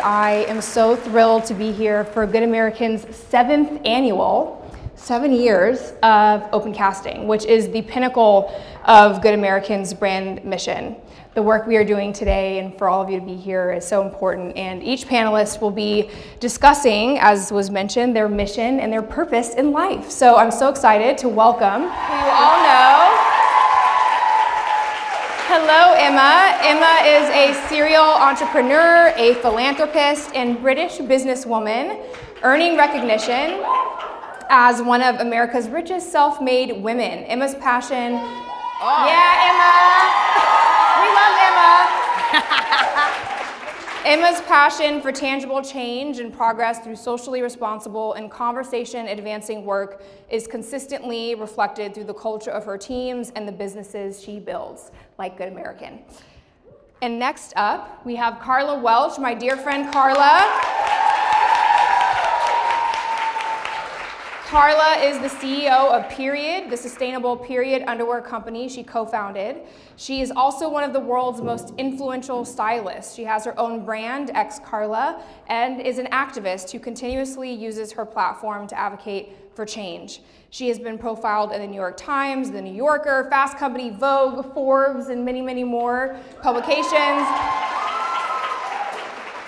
I am so thrilled to be here for Good American's 7th annual, 7 years of open casting, which is the pinnacle of Good American's brand mission. The work we are doing today and for all of you to be here is so important, and each panelist will be discussing, as was mentioned, their mission and their purpose in life. So I'm so excited to welcome, who you all know. Hello, Emma. Emma is a serial entrepreneur, a philanthropist, and British businesswoman, earning recognition as one of America's richest self-made women. Emma's passion, yeah, Emma. We love Emma. Emma's passion for tangible change and progress through socially responsible and conversation-advancing work is consistently reflected through the culture of her teams and the businesses she builds, like Good American. And next up, we have Carla Welch, my dear friend Carla. Carla is the CEO of Period, the sustainable period underwear company she co-founded. She is also one of the world's most influential stylists. She has her own brand, X Carla, and is an activist who continuously uses her platform to advocate for change. She has been profiled in the New York Times, the New Yorker, Fast Company, Vogue, Forbes, and many, many more publications.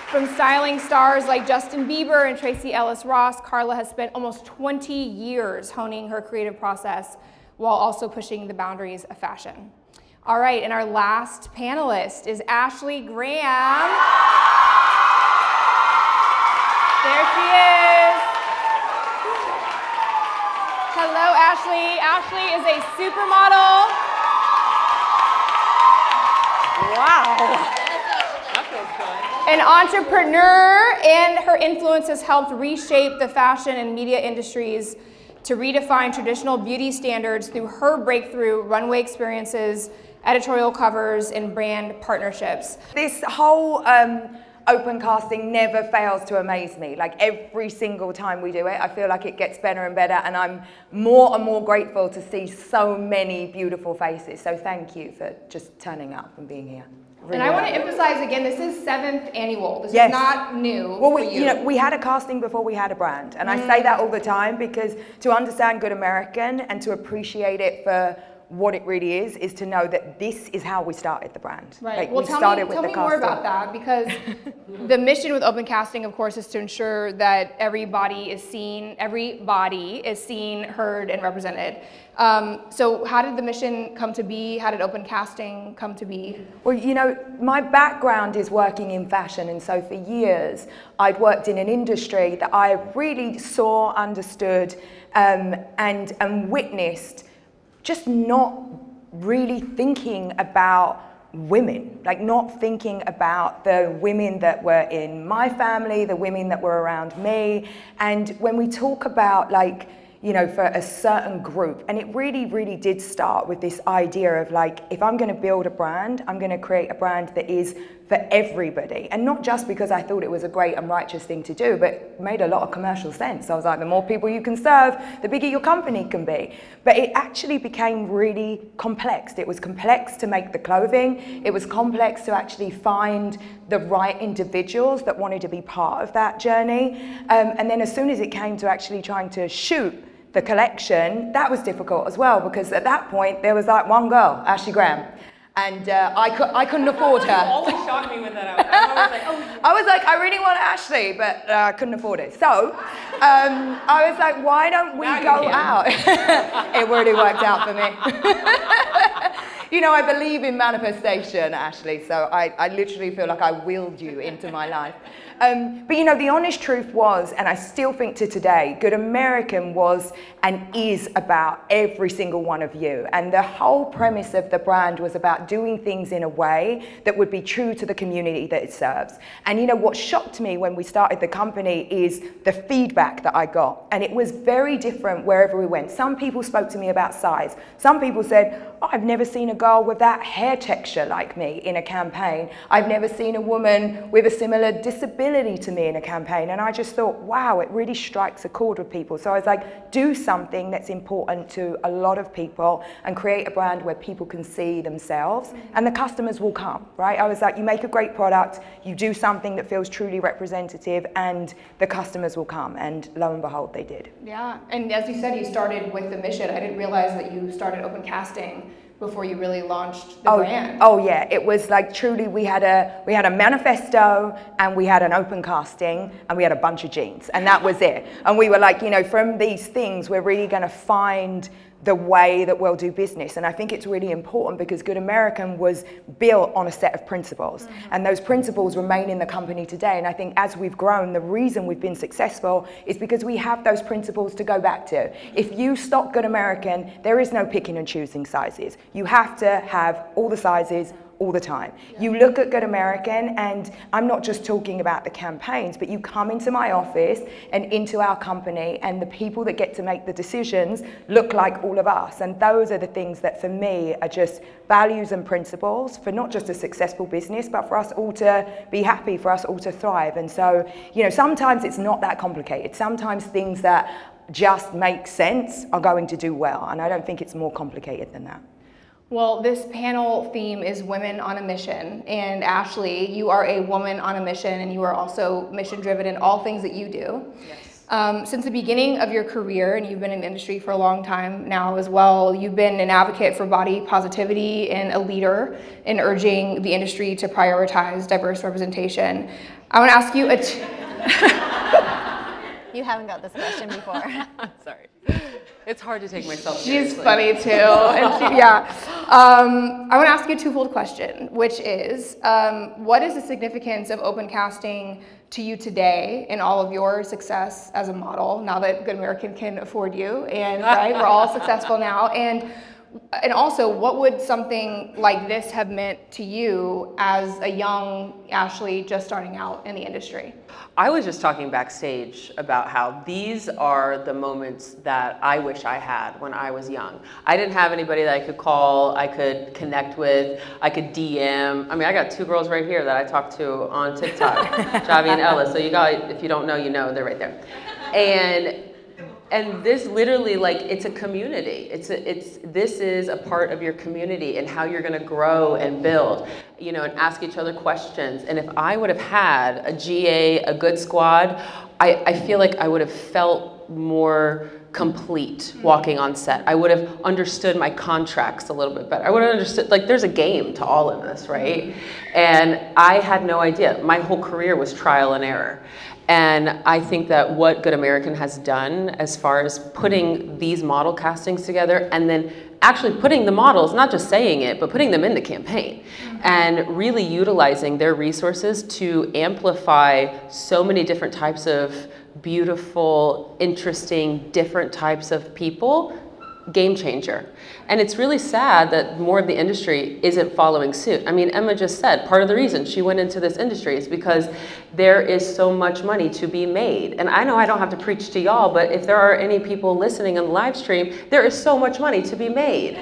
From styling stars like Justin Bieber and Tracy Ellis Ross, Carla has spent almost 20 years honing her creative process while also pushing the boundaries of fashion. All right, and our last panelist is Ashley Graham. There she is. Hello, Ashley. Ashley is a supermodel. Wow. An entrepreneur, and her influence has helped reshape the fashion and media industries to redefine traditional beauty standards through her breakthrough runway experiences, editorial covers, and brand partnerships. This whole open casting never fails to amaze me. Like every single time we do it, I feel like it gets better and better, and I'm more and more grateful to see so many beautiful faces. So thank you for just turning up and being here. Really, and I want to emphasize again, this is 7th annual. This is not new. Well, we had a casting before we had a brand, and I say that all the time because to understand Good American and to appreciate it for what it really is to know that this is how we started the brand. Right. Like, well, tell me more about that, because the mission with open casting, of course, is to ensure that everybody is seen, heard, and represented. So how did the mission come to be? How did open casting come to be? Well, you know, my background is working in fashion, and so for years I'd worked in an industry that I really saw, understood, and witnessed just not really thinking about women, like not thinking about the women that were in my family, the women that were around me. And when we talk about, like, you know, for a certain group, and it really, really did start with this idea of, like, if I'm gonna build a brand, I'm gonna create a brand that is for everybody. And not just because I thought it was a great and righteous thing to do, but it made a lot of commercial sense. I was like, the more people you can serve, the bigger your company can be. But it actually became really complex. It was complex to make the clothing. It was complex to actually find the right individuals that wanted to be part of that journey. And then as soon as it came to actually trying to shoot the collection, that was difficult as well, because at that point there was like one girl, Ashley Graham, and I couldn't afford her. You always shock me with that. I was like, I really want Ashley, but I couldn't afford it. So I was like, why don't we go out? It really worked out for me. You know, I believe in manifestation, Ashley, so I literally feel like I willed you into my life. But you know, the honest truth was, and I still think to today, Good American was and is about every single one of you. And the whole premise of the brand was about doing things in a way that would be true to the community that it serves. And you know, what shocked me when we started the company is the feedback that I got. And it was very different wherever we went. Some people spoke to me about size. Some people said, oh, I've never seen a girl with that hair texture like me in a campaign. I've never seen a woman with a similar disability responsibility to me in a campaign. And I just thought, wow, it really strikes a chord with people. So I was like, do something that's important to a lot of people and create a brand where people can see themselves and the customers will come, right? I was like, you make a great product, you do something that feels truly representative and the customers will come. And lo and behold, they did. Yeah, and as you said, you started with the mission. I didn't realize that you started open casting before you really launched the brand. Oh yeah, it was like truly we had a manifesto and we had an open casting and we had a bunch of jeans and that was it. And we were like, you know, from these things we're really going to find the way that we'll do business. And I think it's really important because Good American was built on a set of principles. And those principles remain in the company today. And I think as we've grown, the reason we've been successful is because we have those principles to go back to. If you stock Good American, there is no picking and choosing sizes. You have to have all the sizes all the time. You look at Good American, and I'm not just talking about the campaigns, but you come into my office and into our company, and the people that get to make the decisions look like all of us. And those are the things that for me are just values and principles for not just a successful business, but for us all to be happy, for us all to thrive. And so, you know, sometimes it's not that complicated. Sometimes things that just make sense are going to do well. And I don't think it's more complicated than that. Well, this panel theme is Women on a Mission, and Ashley, you are a woman on a mission, and you are also mission-driven in all things that you do. Yes. Since the beginning of your career, and you've been in the industry for a long time now as well, you've been an advocate for body positivity and a leader in urging the industry to prioritize diverse representation. I want to ask you You haven't got this question before. Sorry. It's hard to take myself seriously. She's funny too. And yeah. I want to ask you a twofold question, which is, what is the significance of open casting to you today in all of your success as a model, now that Good American can afford you, and right, we're all successful now, and also, what would something like this have meant to you as a young Ashley just starting out in the industry? I was just talking backstage about how these are the moments that I wish I had when I was young. I didn't have anybody that I could call, I could connect with, I could DM. I mean, I got two girls right here that I talk to on TikTok, Javi and Ella. So you got, if you don't know, you know, they're right there. And this literally, like, it's a community. This is a part of your community and how you're gonna grow and build, you know, and ask each other questions. And if I would have had a GA, a good squad, I feel like I would have felt more complete walking on set. I would have understood my contracts a little bit better. I would have understood, like, there's a game to all of this, right? And I had no idea. My whole career was trial and error. And I think that what Good American has done as far as putting these model castings together and then actually putting the models, not just saying it, but putting them in the campaign and really utilizing their resources to amplify so many different types of beautiful, interesting, different types of people, game changer. And it's really sad that more of the industry isn't following suit. I mean, Emma just said, part of the reason she went into this industry is because there is so much money to be made. And I know I don't have to preach to y'all, but if there are any people listening on the live stream, there is so much money to be made.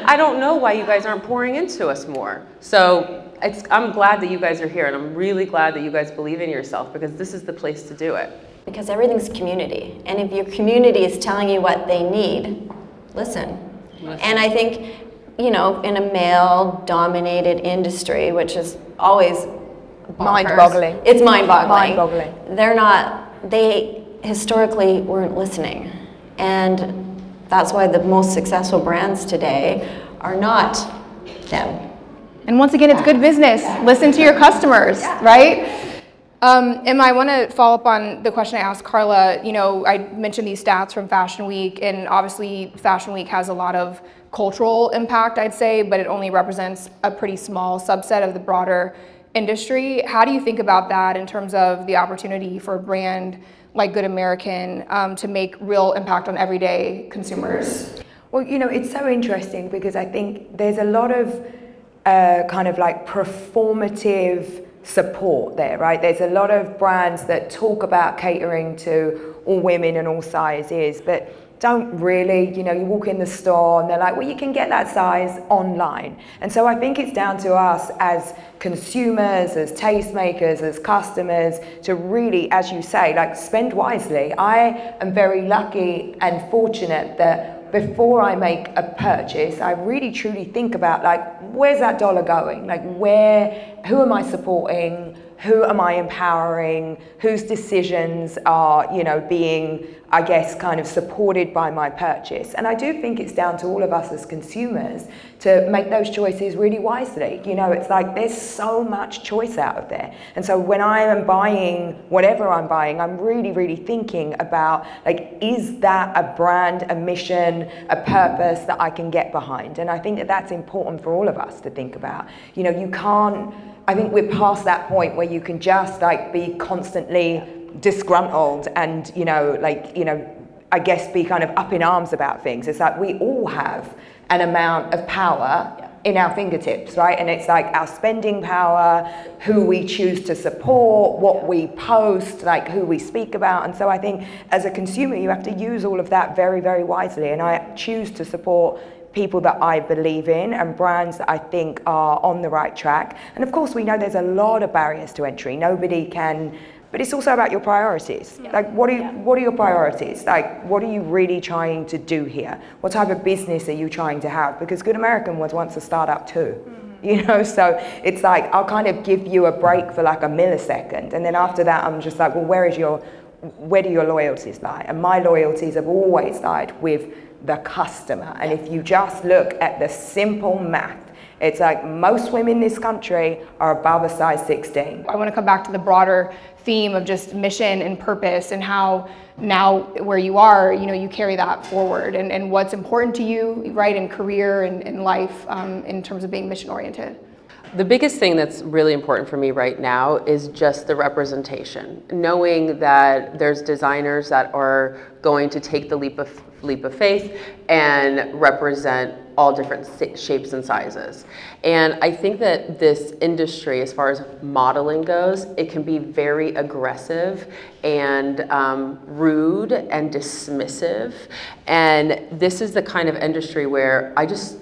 I don't know why you guys aren't pouring into us more. So I'm glad that you guys are here, and I'm really glad that you guys believe in yourself, because this is the place to do it. Because everything's community. And if your community is telling you what they need, listen. And I think, you know, in a male-dominated industry, which is always mind-boggling. It's mind-boggling. Mind-boggling. They historically weren't listening. And that's why the most successful brands today are not them. And once again, it's good business. Listen to your customers, right? Emma, I want to follow up on the question I asked Carla. You know, I mentioned these stats from Fashion Week, and obviously Fashion Week has a lot of cultural impact, I'd say, but it only represents a pretty small subset of the broader industry. How do you think about that in terms of the opportunity for a brand like Good American to make real impact on everyday consumers? Well, you know, it's so interesting because I think there's a lot of kind of like performative support there, right? There's a lot of brands that talk about catering to all women and all sizes, but don't really. You know, you walk in the store and they're like, well, you can get that size online. And so I think it's down to us as consumers, as tastemakers, as customers, to really, as you say, like, spend wisely. I am very lucky and fortunate that before I make a purchase, I really truly think about, like, where's that dollar going? Like, who am I supporting? Who am I empowering? Whose decisions are, you know, being, I guess, kind of supported by my purchase? And I do think it's down to all of us as consumers to make those choices really wisely. You know, it's like there's so much choice out of there. And so when I am buying whatever I'm buying, I'm really, really thinking about, like, is that a brand, a mission, a purpose that I can get behind? And I think that that's important for all of us to think about. You know, you can't, I think we're past that point where you can just, like, be constantly disgruntled and, you know, like, you know, I guess be kind of up in arms about things. It's like we all have an amount of power in our fingertips, right? And it's like our spending power, who we choose to support, what we post, like who we speak about. And so I think as a consumer, you have to use all of that very, very wisely. And I choose to support people that I believe in and brands that I think are on the right track. And of course, we know there's a lot of barriers to entry. Nobody can, but it's also about your priorities. Yeah. Like, what are your priorities? Like, what are you really trying to do here? What type of business are you trying to have? Because Good American was once a startup too. You know, so it's like, I'll kind of give you a break for like a millisecond. And then after that, I'm just like, well, where do your loyalties lie? And my loyalties have always lied with the customer. And if you just look at the simple math, it's like most women in this country are above a size 16. I want to come back to the broader theme of just mission and purpose and how now where you are, you know, you carry that forward and what's important to you, right, in career and in life in terms of being mission oriented. The biggest thing that's really important for me right now is just the representation. Knowing that there's designers that are going to take the leap of faith and represent all different shapes and sizes. And I think that this industry, as far as modeling goes, it can be very aggressive and rude and dismissive. And this is the kind of industry where I just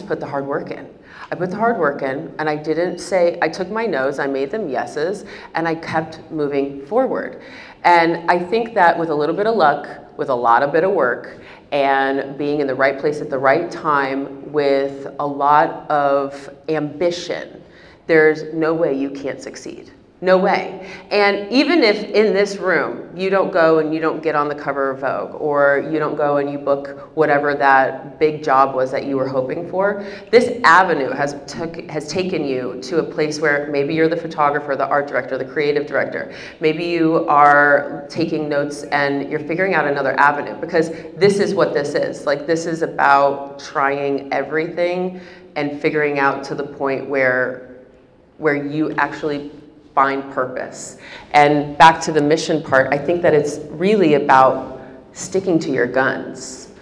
put the hard work in. I put the hard work in, and I didn't say, I took my no's, I made them yeses, and I kept moving forward. And I think that with a little bit of luck, with a lot of bit of work, and being in the right place at the right time with a lot of ambition, there's no way you can't succeed. No way. And even if in this room you don't go and you don't get on the cover of Vogue, or you don't go and you book whatever that big job was that you were hoping for, this avenue has taken you to a place where maybe you're the photographer, the art director, the creative director. Maybe you are taking notes and you're figuring out another avenue, because this is what this is. Like, this is about trying everything and figuring out to the point where you actually find purpose. And back to the mission part, I think that it's really about sticking to your guns.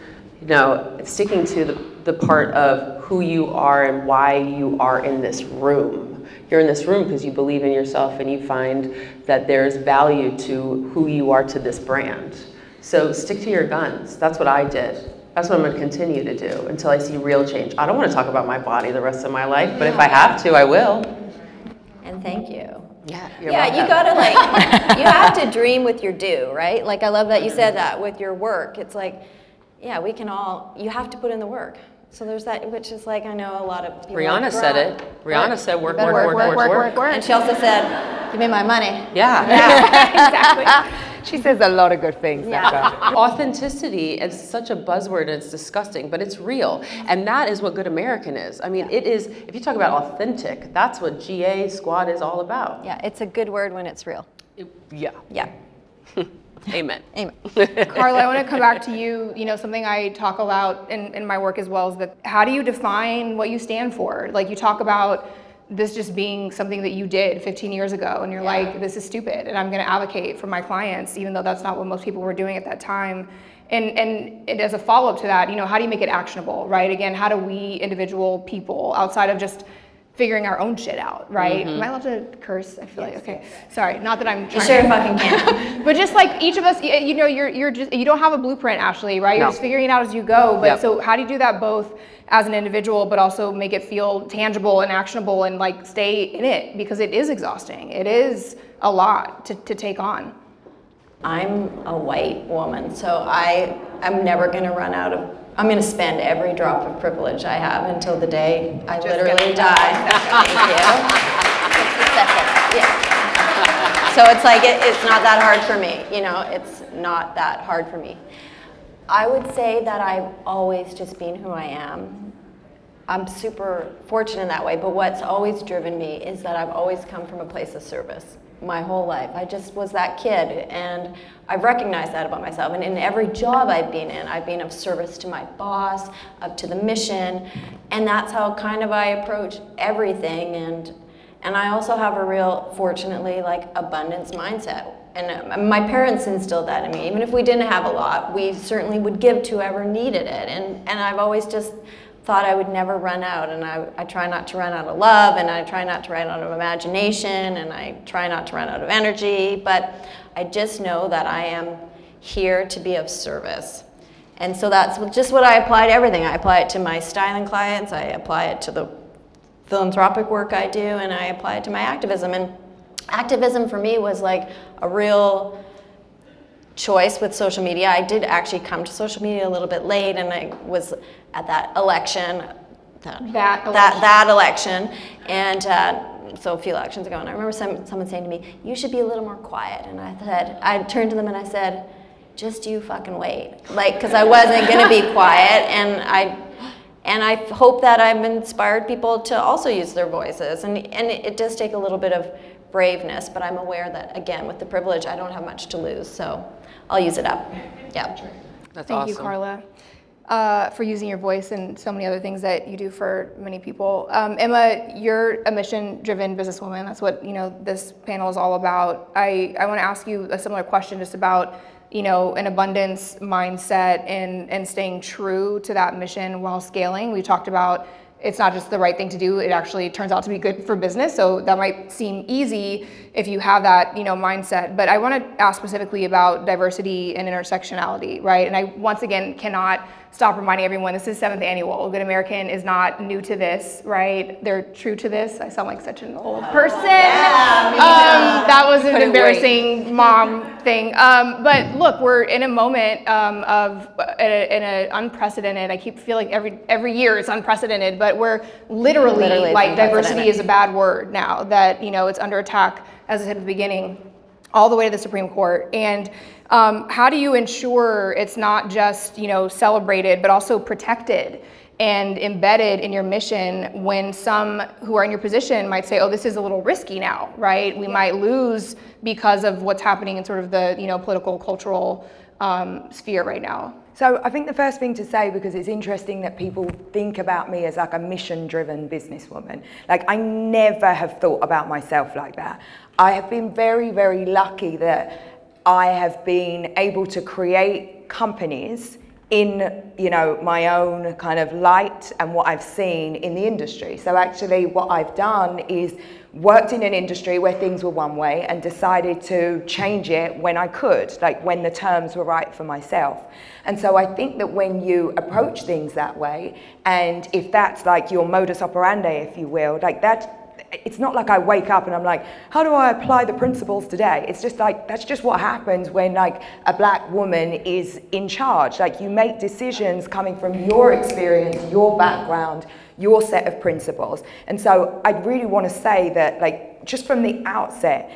You know, sticking to the part of who you are and why you are in this room. You're in this room because you believe in yourself and you find that there's value to who you are to this brand. So stick to your guns. That's what I did. That's what I'm going to continue to do until I see real change. I don't want to talk about my body the rest of my life, but if I have to, I will. And thank you. Yeah, you gotta, like, you have to dream with your do, right? Like, I love that you said that with your work. It's like, yeah, we can all, you have to put in the work. So there's that, which is like, I know a lot of people. Rihanna said it. Rihanna said work. And she also said, give me my money. Yeah. Exactly. She says a lot of good things. Yeah. Authenticity is such a buzzword and it's disgusting, but it's real. And that is what Good American is. I mean, it is, if you talk about authentic, that's what GA Squad is all about. Yeah, it's a good word when it's real. Yeah. Yeah. Amen. Amen. Carla, I want to come back to you. You know, something I talk about in my work as well is that how do you define what you stand for? Like, you talk about this just being something that you did 15 years ago and you're like, this is stupid and I'm going to advocate for my clients, even though that's not what most people were doing at that time. And as a follow-up to that, you know, how do you make it actionable, right? Again, how do we individual people, outside of just figuring our own shit out, right? Am I allowed to curse? I feel like, okay. Sorry, not that I'm trying. You sure fucking can. But just like each of us, you know, you don't have a blueprint, Ashley, right? You're just figuring it out as you go. But so how do you do that both as an individual, but also make it feel tangible and actionable and like stay in it? Because it is exhausting. It is a lot to take on. I'm a white woman, so I'm never gonna run out of, I'm gonna spend every drop of privilege I have until the day I literally die. Thank you. Yeah. So it's like, it's not that hard for me, you know, it's not that hard for me. I would say that I've always just been who I am. I'm super fortunate in that way, but what's always driven me is that I've always come from a place of service. My whole life. I just was that kid, and I've recognized that about myself. And in every job I've been of service to my boss, up to the mission, and that's how kind of I approach everything. And I also have a real, fortunately, like abundance mindset. And my parents instilled that in me. Even if we didn't have a lot, we certainly would give to whoever needed it. And I've always just thought I would never run out, and I try not to run out of love, and I try not to run out of imagination, and I try not to run out of energy, but I just know that I am here to be of service. And so that's just what I apply to everything. I apply it to my styling clients, I apply it to the philanthropic work I do, and I apply it to my activism. And activism for me was like a real choice with social media. I did actually come to social media a little bit late, and I was at that election, that election, and so a few elections ago, and I remember someone saying to me, "You should be a little more quiet." And I turned to them and I said, "Just you fucking wait," like, because I wasn't going to be quiet, and I hope that I've inspired people to also use their voices, and it does take a little bit of braveness, but I'm aware that, again, with the privilege, I don't have much to lose, so I'll use it up. Yeah. That's Thank awesome. you, Carla, for using your voice and so many other things that you do for many people. Emma, you're a mission-driven businesswoman. That's what, you know, this panel is all about. I want to ask you a similar question just about, you know, an abundance mindset and staying true to that mission while scaling. We talked about it's not just the right thing to do, it actually turns out to be good for business. So that might seem easy if you have that, you know, mindset. But I want to ask specifically about diversity and intersectionality, right? And I, once again, cannot stop reminding everyone, this is 7th annual. Good American is not new to this, right? They're true to this. I sound like such an old person. That was an embarrassing mom thing. But look, we're in a moment in an unprecedented, I keep feeling every year it's unprecedented, but we're literally like diversity is a bad word now that, you know, it's under attack, as I said at the beginning, all the way to the Supreme Court. And how do you ensure it's not just, you know, celebrated, but also protected and embedded in your mission when some who are in your position might say, oh, this is a little risky now, right? We might lose because of what's happening in sort of the, you know, political, cultural sphere right now. So I think the first thing to say, because it's interesting that people think about me as like a mission-driven businesswoman. Like, I never have thought about myself like that. I have been very, very lucky that I have been able to create companies in, you know, my own kind of light and what I've seen in the industry. So actually what I've done is worked in an industry where things were one way and decided to change it when I could, like when the terms were right for myself. And so I think that when you approach things that way, and if that's like your modus operandi, if you will, like that, it's not like I wake up and I'm like, how do I apply the principles today? It's just like, that's just what happens when like a black woman is in charge. Like, you make decisions coming from your experience, your background, your set of principles. And so I really want to say that, like, just from the outset,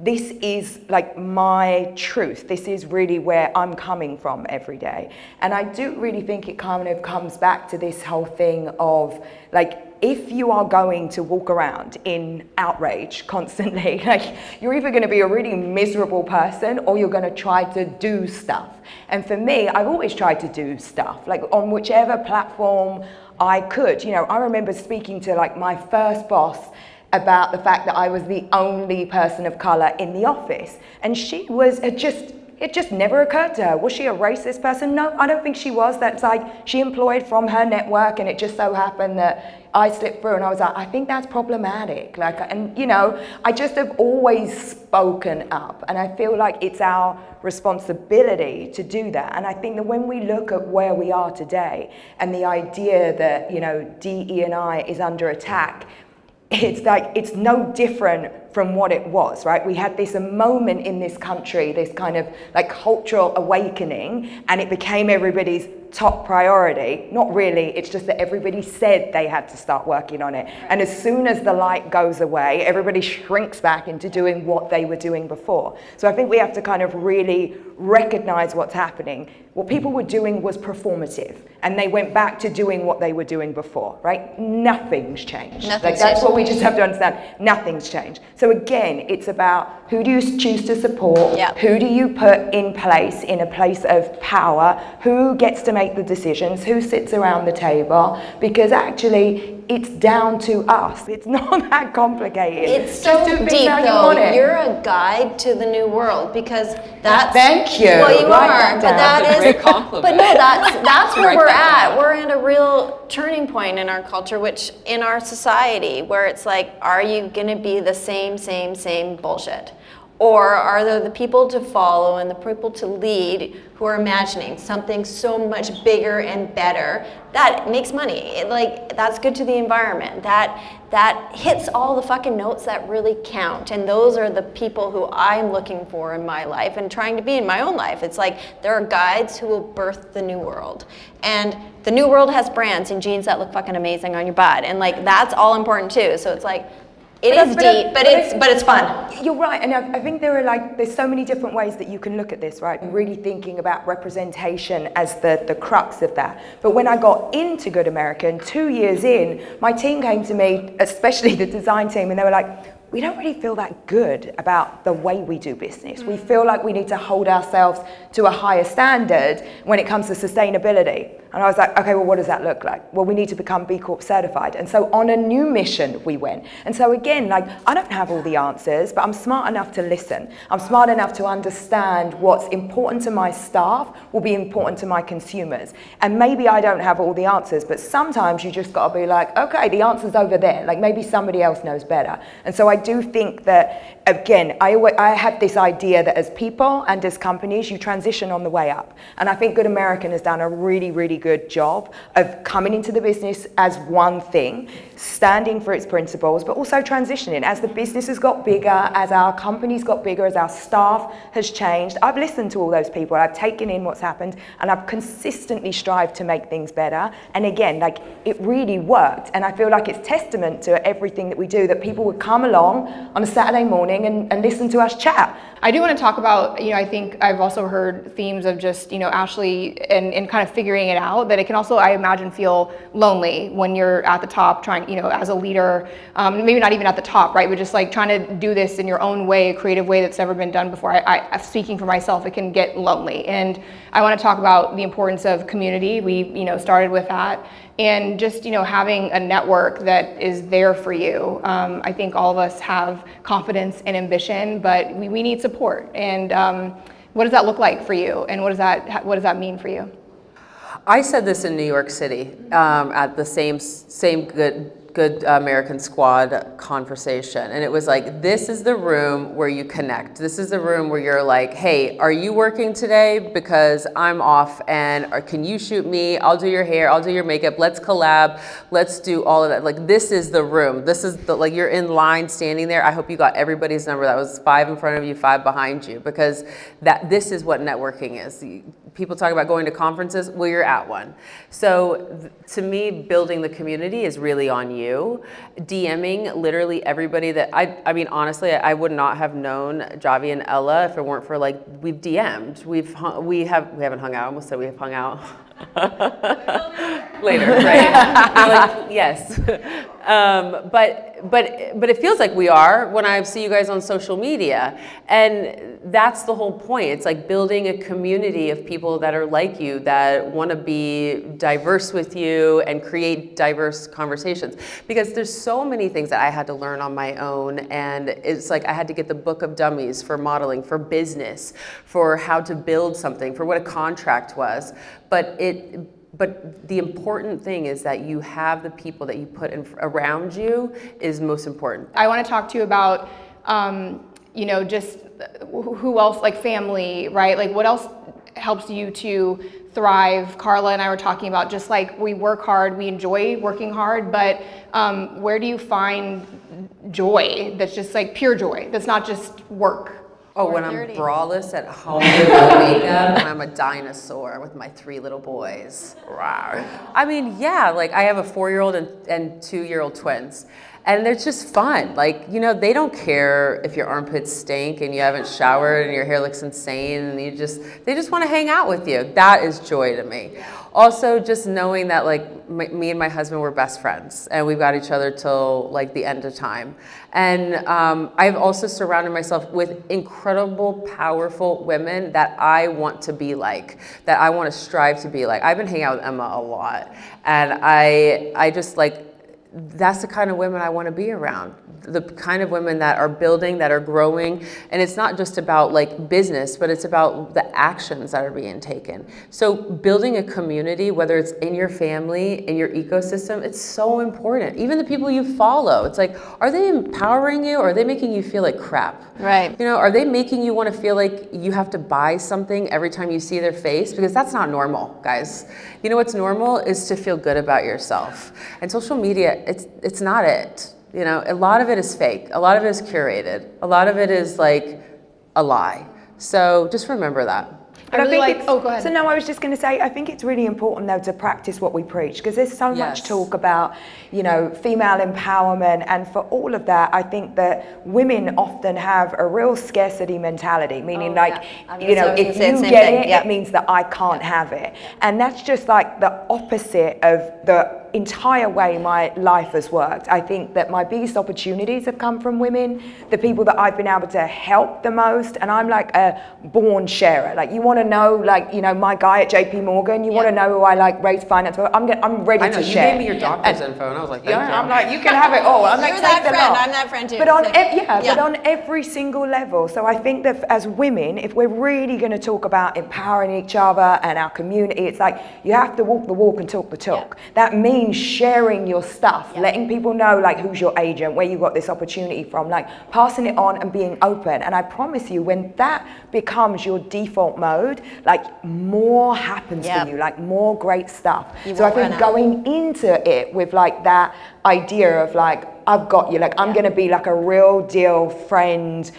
this is like my truth. This is really where I'm coming from every day. And I do really think it kind of comes back to this whole thing of like, if you are going to walk around in outrage constantly, like, you're either going to be a really miserable person or you're going to try to do stuff. And for me, I've always tried to do stuff, like on whichever platform I could. You know, I remember speaking to like my first boss about the fact that I was the only person of color in the office. And she was just it just never occurred to her. Was she a racist person? No, I don't think she was. That's like, she employed from her network, and it just so happened that I slipped through, and I was like, I think that's problematic. Like, and you know, I just have always spoken up, and I feel like it's our responsibility to do that. And I think that when we look at where we are today and the idea that, you know, DE&I is under attack, it's like, it's no different from what it was, right? We had this moment in this country, this kind of like cultural awakening, and it became everybody's top priority. Not really, it's just that everybody said they had to start working on it. And as soon as the light goes away, everybody shrinks back into doing what they were doing before. So I think we have to kind of really recognize what's happening. What people were doing was performative, and they went back to doing what they were doing before, right? Nothing's changed. Like, that's what we just have to understand. Nothing's changed. So again, it's about who do you choose to support? Yep. Who do you put in place, in a place of power? Who gets to make the decisions? Who sits around the table? Because actually, it's down to us. It's not that complicated. It's so deep, though. You're a guide to the new world, because that's... Thank you. Well, you are, but That's a great compliment. But no, that's where we're at. We're at a real turning point in our culture, which in our society, where it's like, are you going to be the same bullshit? Or are there the people to follow and the people to lead who are imagining something so much bigger and better that makes money? Like, that's good to the environment. That hits all the fucking notes that really count. And those are the people who I'm looking for in my life and trying to be in my own life. It's like, there are guides who will birth the new world. And the new world has brands and jeans that look fucking amazing on your butt. And like, that's all important too. So it's like, it is deep, but it's fun. You're right, and I think there's so many different ways that you can look at this, right? Really thinking about representation as the crux of that. But when I got into Good American, 2 years in, my team came to me, especially the design team, and they were like, we don't really feel that good about the way we do business. We feel like we need to hold ourselves to a higher standard when it comes to sustainability. And I was like, okay, well, what does that look like? Well, we need to become B Corp certified. And so on a new mission we went. And so again, like, I don't have all the answers, but I'm smart enough to listen. I'm smart enough to understand what's important to my staff will be important to my consumers. And maybe I don't have all the answers, but sometimes you just gotta be like, okay, the answer's over there. Like, maybe somebody else knows better. And so I do think that, again, I have this idea that as people and as companies, you transition on the way up. And I think Good American has done a really, really good job of coming into the business as one thing, standing for its principles, but also transitioning. As the business has got bigger, as our company's got bigger, as our staff has changed, I've listened to all those people, I've taken in what's happened, and I've consistently strived to make things better. And again, like, it really worked. And I feel like it's testament to everything that we do, that people would come along on a Saturday morning and listen to us chat. I do want to talk about, you know, I think I've also heard themes of just, you know, Ashley and kind of figuring it out, that it can also, I imagine, feel lonely when you're at the top trying, you know, as a leader, maybe not even at the top, right, but just like trying to do this in your own way, a creative way that's never been done before. Speaking for myself, it can get lonely. And I want to talk about the importance of community. We, you know, started with that. And just, you know, having a network that is there for you. I think all of us have confidence and ambition, but we need support. And what does that look like for you? And what does that mean for you? I said this in New York City at the same Good American Squad conversation, and it was like, this is the room where you connect. This is the room where you're like, hey, are you working today? Because I'm off, and or can you shoot me? I'll do your hair, I'll do your makeup, let's collab, let's do all of that. Like, this is the room. This is the, like, you're in line standing there. I hope you got everybody's number. That was 5 in front of you, 5 behind you, because this is what networking is. People talk about going to conferences. Well, you're at one. So to me, building the community is really on you. DMing literally everybody that I mean, honestly, I would not have known Javi and Ella if it weren't for, like, we've DM'd. We haven't hung out. I almost said we have hung out. Later, right? You're like, yes. But it feels like we are when I see you guys on social media. And that's the whole point. It's like building a community of people that are like you, that want to be diverse with you and create diverse conversations. Because there's so many things that I had to learn on my own. And it's like I had to get the book of dummies for modeling, for business, for how to build something, for what a contract was. But the important thing is that you have the people that you put around you is most important. I want to talk to you about, you know, just who else, like family, right? Like what else helps you to thrive? Carla and I were talking about just like we work hard, we enjoy working hard, but where do you find joy that's just like pure joy, that's not just work? Oh, when I'm braless at home with no makeup and I'm a dinosaur with my 3 little boys. Rawr. I mean, yeah, like I have a 4-year-old and 2-year-old twins. And it's just fun. Like, you know, they don't care if your armpits stink and you haven't showered and your hair looks insane and they just want to hang out with you. That is joy to me. Also, just knowing that like me and my husband were best friends and we've got each other till like the end of time. And I've also surrounded myself with incredible, powerful women that I want to be like, that I want to strive to be like. I've been hanging out with Emma a lot, and I just like, that's the kind of women I want to be around. The kind of women that are building, that are growing. And it's not just about like business, but it's about the actions that are being taken. So building a community, whether it's in your family, in your ecosystem, it's so important. Even the people you follow, it's like, are they empowering you or are they making you feel like crap? Right. You know, are they making you want to feel like you have to buy something every time you see their face? Because that's not normal, guys. You know what's normal is to feel good about yourself. And social media, it's not it. You know, a lot of it is fake. A lot of it is curated. A lot of it is like a lie. So just remember that. But I really think oh, go ahead. So no, I was just going to say, I think it's really important though to practice what we preach, because there's so much talk about, you know, female empowerment, and for all of that, I think that women often have a real scarcity mentality, meaning you know, if you get it, it means that I can't have it. And that's just like the opposite of the entire way my life has worked. I think that my biggest opportunities have come from women, the people that I've been able to help the most, and I'm like a born sharer. Like, you want to know, like, you know, my guy at JP Morgan, you want to know who I like raised finance for, I'm ready to share. You gave me your doctor's info and I was like, thank you. I'm like, you can have it all. I'm like, you're that friend, I'm that friend too. But on but on every single level. So I think that as women, if we're really going to talk about empowering each other and our community, it's like you have to walk the walk and talk the talk. That means sharing your stuff, letting people know like who's your agent, where you got this opportunity from, like passing it on and being open. And I promise you, when that becomes your default mode, like more happens for you, like more great stuff. So I think going into it with like that idea of like, I've got you, like I'm going to be like a real deal friend,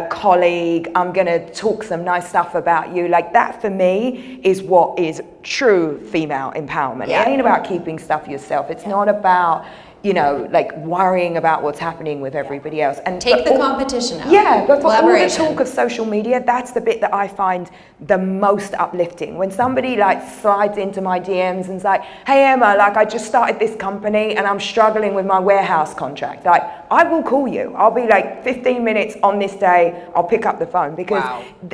colleague, I'm going to talk some nice stuff about you, like that for me is what is true female empowerment. It ain't about keeping stuff yourself. It's not about, you know, like worrying about what's happening with everybody else. And take the competition out. Yeah, but for all the talk of social media, that's the bit that I find the most uplifting. When somebody like slides into my DMs and's like, hey Emma, like I just started this company and I'm struggling with my warehouse contract. Like, I will call you. I'll be like 15 minutes on this day, I'll pick up the phone, because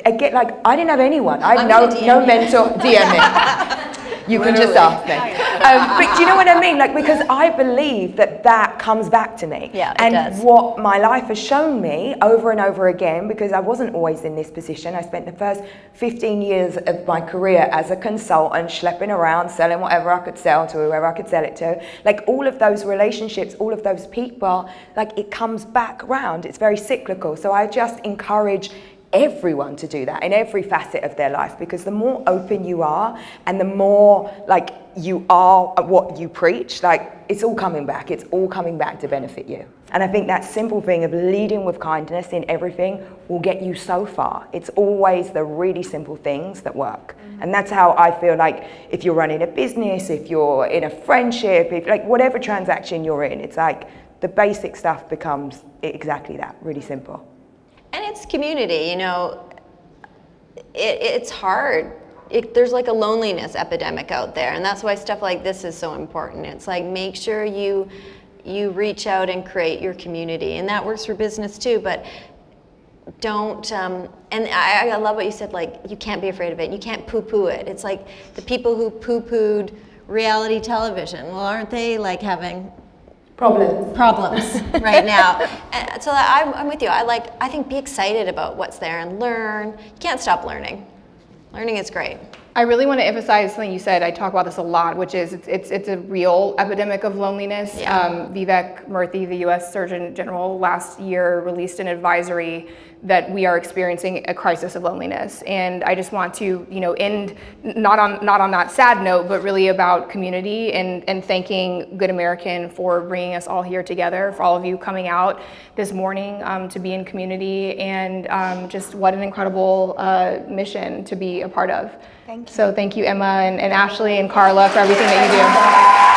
I get like, I didn't have anyone. I had no mentor. DM me. You can just ask me. But do you know what I mean? Like, because I believe that that comes back to me. Yeah, and it does. What my life has shown me over and over again, because I wasn't always in this position. I spent the first 15 years of my career as a consultant, schlepping around, selling whatever I could sell to whoever I could sell it to. Like all of those relationships, all of those people, like it comes back around. It's very cyclical. So I just encourage everyone to do that in every facet of their life, because the more open you are and the more like you are what you preach, like it's all coming back. It's all coming back to benefit you. And I think that simple thing of leading with kindness in everything will get you so far. It's always the really simple things that work. And that's how I feel like if you're running a business, if you're in a friendship, if like whatever transaction you're in, it's like the basic stuff becomes exactly that, really simple. And it's community, you know, it's hard there's like a loneliness epidemic out there, and that's why stuff like this is so important. It's like, make sure you reach out and create your community, and that works for business too, but don't, and I love what you said, like, you can't be afraid of it, you can't poo-poo it. It's like the people who poo-pooed reality television, well, aren't they like having problems right now? And so I'm with you. I think be excited about what's there and learn. You can't stop learning. Learning is great. I really want to emphasize something you said. I talk about this a lot, which is it's a real epidemic of loneliness. Yeah. Vivek Murthy, the U.S. Surgeon General, last year released an advisory that we are experiencing a crisis of loneliness. And I just want to, end not on that sad note, but really about community and thanking Good American for bringing us all here together, for all of you coming out this morning to be in community, and just what an incredible mission to be a part of. Thank you. So thank you, Emma and Ashley and Carla, for everything that you do.